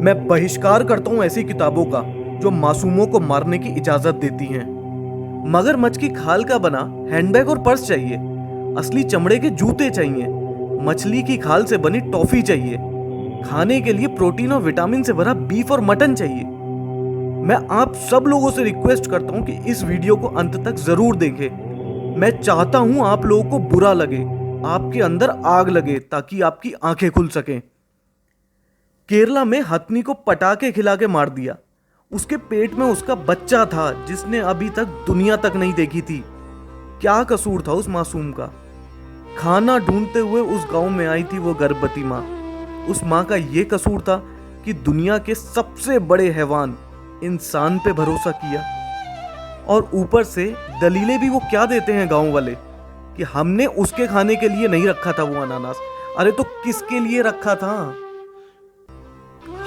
मैं बहिष्कार करता हूं ऐसी किताबों का जो मासूमों को मारने की इजाजत देती हैं। मगरमच्छ की खाल का बना हैंडबैग और पर्स चाहिए, असली चमड़े के जूते चाहिए, मछली की खाल से बनी टॉफी चाहिए, खाने के लिए प्रोटीन और विटामिन से भरा बीफ और मटन चाहिए। मैं आप सब लोगों से रिक्वेस्ट करता हूं कि इस वीडियो को अंत तक जरूर देखें। मैं चाहता हूं आप लोगों को बुरा लगे, आपके अंदर आग लगे ताकि आपकी आंखें खुल सकें। केरला में हथनी को पटाखे खिला के मार दिया। उसके पेट में उसका बच्चा था जिसने अभी तक दुनिया तक नहीं देखी थी। क्या कसूर था उस मासूम का? खाना ढूंढते हुए उस गांव में आई थी वो गर्भवती माँ। उस माँ का ये कसूर था कि दुनिया के सबसे बड़े हैवान इंसान पे भरोसा किया। और ऊपर से दलीलें भी वो क्या देते हैं गांव वाले कि हमने उसके खाने के लिए नहीं रखा था वो अनानास। अरे तो किसके लिए रखा था?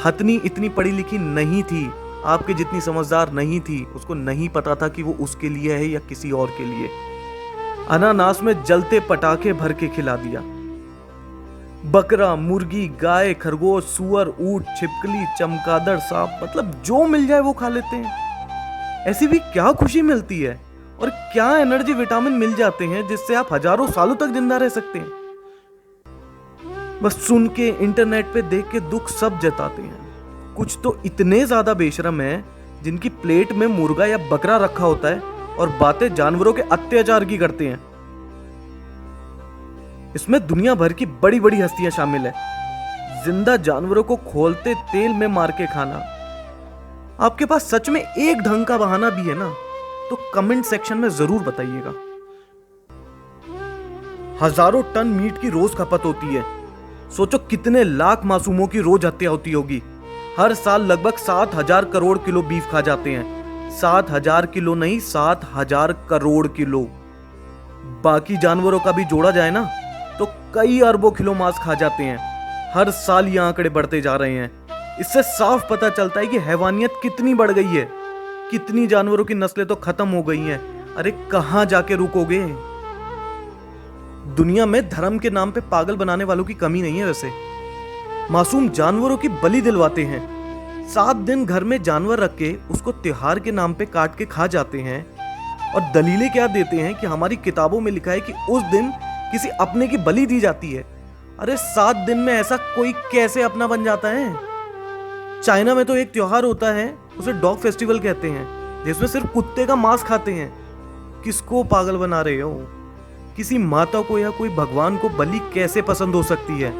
हथनी इतनी पढ़ी लिखी नहीं थी, आपके जितनी समझदार नहीं थी। उसको नहीं पता था कि वो उसके लिए है या किसी और के लिए। अनानास में जलते पटाखे भर के खिला दिया। बकरा, मुर्गी, गाय, खरगोश, सुअर, ऊंट, छिपकली, चमगादड़, सांप, मतलब जो मिल जाए वो खा लेते हैं। ऐसी भी क्या खुशी मिलती है और क्या एनर्जी विटामिन मिल जाते हैं जिससे आप हजारों सालों तक जिंदा रह सकते हैं। बस सुन के, इंटरनेट पे देख के दुख सब जताते हैं। कुछ तो इतने ज्यादा बेशरम हैं जिनकी प्लेट में मुर्गा या बकरा रखा होता है और बातें जानवरों के अत्याचार की करते हैं। इसमें दुनिया भर की बड़ी बड़ी हस्तियां शामिल है। जिंदा जानवरों को खोलते तेल में मार के खाना। आपके पास सच में एक ढंग का बहाना भी है ना, तो कमेंट सेक्शन में जरूर बताइएगा। हजारों टन मीट की रोज खपत होती है। सोचो कितने लाख मासूमों की रोज हत्या होती होगी। हर साल लगभग 7,000 करोड़ किलो बीफ खा जाते हैं। 7,000 किलो नहीं, 7,000 करोड़ किलो। बाकी जानवरों का भी जोड़ा जाए ना तो कई अरबों किलो मांस खा जाते हैं। हर साल ये आंकड़े बढ़ते जा रहे हैं। इससे साफ पता चलता है कि हैवानियत कितनी बढ़ गई है। कितनी जानवरों की नस्लें तो खत्म हो गई हैं। अरे कहां जाके रुकोगे? दुनिया में धर्म के नाम पे पागल बनाने वालों की कमी नहीं है। वैसे मासूम जानवरों की बलि दिलवाते हैं। 7 दिन घर में जानवर रख के उसको त्योहार के नाम पे काट के खा जाते हैं। और दलीलें क्या देते हैं कि हमारी किताबों में लिखा है कि उस दिन किसी अपने की बलि दी जाती है। अरे 7 दिन में ऐसा कोई कैसे अपना बन जाता है? चाइना में तो एक त्योहार होता है, उसे डॉग फेस्टिवल कहते हैं, जिसमें सिर्फ कुत्ते का मांस खाते हैं। किसको पागल बना रहे हो? किसी माता को या कोई भगवान को बलि कैसे पसंद हो सकती है?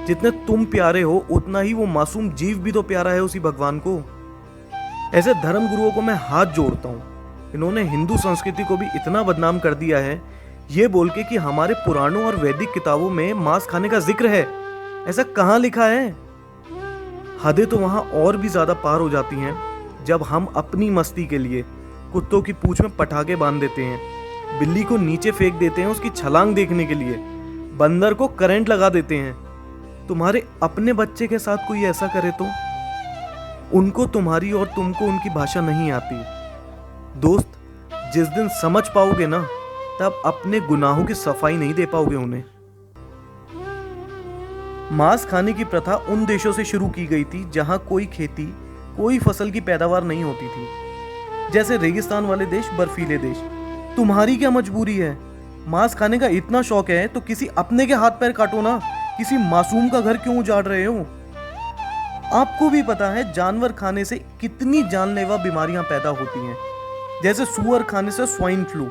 जितने तुम प्यारे हो उतना ही वो मासूम जीव भी तो प्यारा है उसी भगवान को। ऐसे धर्म गुरुओं को मैं हाथ जोड़ता हूँ। इन्होंने हिंदू संस्कृति को भी इतना बदनाम कर दिया है ये बोल के कि हमारे पुराणों और वैदिक किताबों में मांस खाने का जिक्र है। ऐसा कहाँ लिखा है? हदें तो वहां और भी ज्यादा पार हो जाती हैं जब हम अपनी मस्ती के लिए कुत्तों की पूंछ में पटाखे बांध देते हैं, बिल्ली को नीचे फेंक देते हैं उसकी छलांग देखने के लिए, बंदर को करंट लगा देते हैं। तुम्हारे अपने बच्चे के साथ कोई ऐसा करे तो उनको तुम्हारी और तुमको उनकी भाषा नहीं आती। दोस्त, जिस दिन समझ पाओगे ना तब अपने गुनाहों की सफाई नहीं दे पाओगे उन्हें। मांस खाने की प्रथा उन देशों से शुरू की गई थी जहां कोई खेती, कोई फसल की पैदावार नहीं होती थी, जैसे रेगिस्तान वाले देश, बर्फीले देश। तुम्हारी क्या मजबूरी है? मांस खाने का इतना शौक है तो किसी अपने के हाथ पैर काटो ना। किसी मासूम का घर क्यों उजाड़ रहे हो? आपको भी पता है जानवर खाने से कितनी जानलेवा बीमारियां पैदा होती हैं, जैसे सुअर खाने से स्वाइन फ्लू,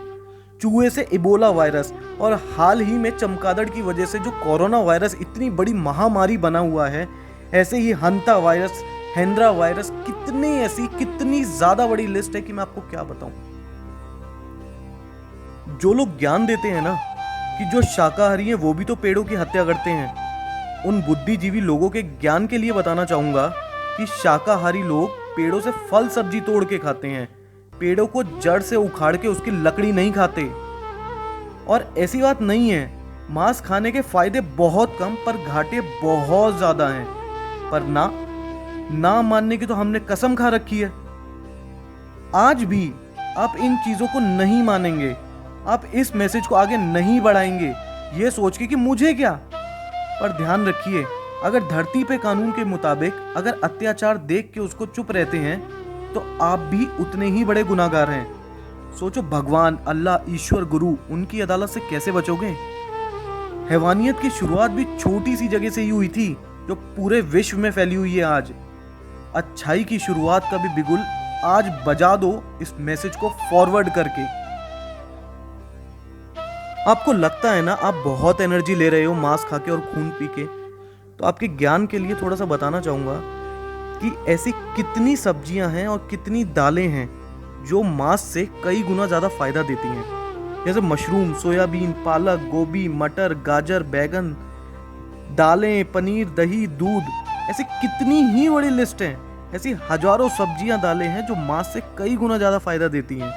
चूहे से इबोला वायरस, और हाल ही में चमगादड़ की वजह से जो कोरोना वायरस इतनी बड़ी महामारी बना हुआ है, ऐसे ही हंता वायरस, हेंड्रा वायरस, कितनी ज्यादा बड़ी लिस्ट है कि मैं आपको क्या बताऊं। जो लोग ज्ञान देते हैं ना कि जो शाकाहारी हैं वो भी तो पेड़ों की हत्या करते हैं, उन बुद्धिजीवी लोगों के ज्ञान के लिए बताना चाहूंगा कि शाकाहारी लोग पेड़ों से फल सब्जी तोड़ के खाते हैं, पेड़ों को जड़ से उखाड़ के उसकी लकड़ी नहीं खाते। और ऐसी बात नहीं है, मांस खाने के फायदे बहुत कम पर घाटे बहुत ज्यादा हैं। पर ना मानने की तो हमने कसम खा रखी है। आज भी आप इन चीजों को नहीं मानेंगे, आप इस मैसेज को आगे नहीं बढ़ाएंगे ये सोच के कि मुझे क्या। पर ध्यान रखिए, अगर धरती पे कानून के मुताबिक अगर अत्याचार देख के उसको चुप रहते हैं तो आप भी उतने ही बड़े गुनाहगार हैं। सोचो, भगवान, अल्लाह, ईश्वर, गुरु, उनकी अदालत से कैसे बचोगे? हैवानियत की शुरुआत भी छोटी सी जगह से ही हुई थी जो पूरे विश्व में फैली हुई है आज। अच्छाई की शुरुआत का भी बिगुल आज बजा दो इस मैसेज को फॉरवर्ड करके। आपको लगता है ना आप बहुत एनर्जी ले रहे हो मांस खा के और खून पी के, तो आपके ज्ञान के लिए थोड़ा सा बताना चाहूंगा कि ऐसी कितनी सब्जियां हैं और कितनी दालें हैं जो मांस से कई गुना ज़्यादा फायदा देती हैं। जैसे मशरूम, सोयाबीन, पालक, गोभी, मटर, गाजर, बैगन, दालें, पनीर, दही, दूध, ऐसी कितनी ही बड़ी लिस्ट है। ऐसी हजारों सब्जियां, दालें हैं जो मांस से कई गुना ज़्यादा फायदा देती हैं।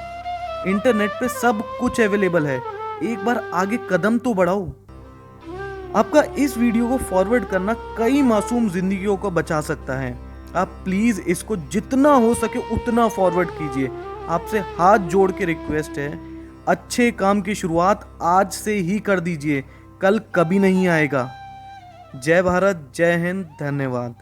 इंटरनेट पे सब कुछ अवेलेबल है, एक बार आगे कदम तो बढ़ाओ। आपका इस वीडियो को फॉरवर्ड करना कई मासूम जिंदगियों को बचा सकता है। आप प्लीज इसको जितना हो सके उतना फॉरवर्ड कीजिए। आपसे हाथ जोड़ के रिक्वेस्ट है, अच्छे काम की शुरुआत आज से ही कर दीजिए, कल कभी नहीं आएगा। जय भारत, जय हिंद, धन्यवाद।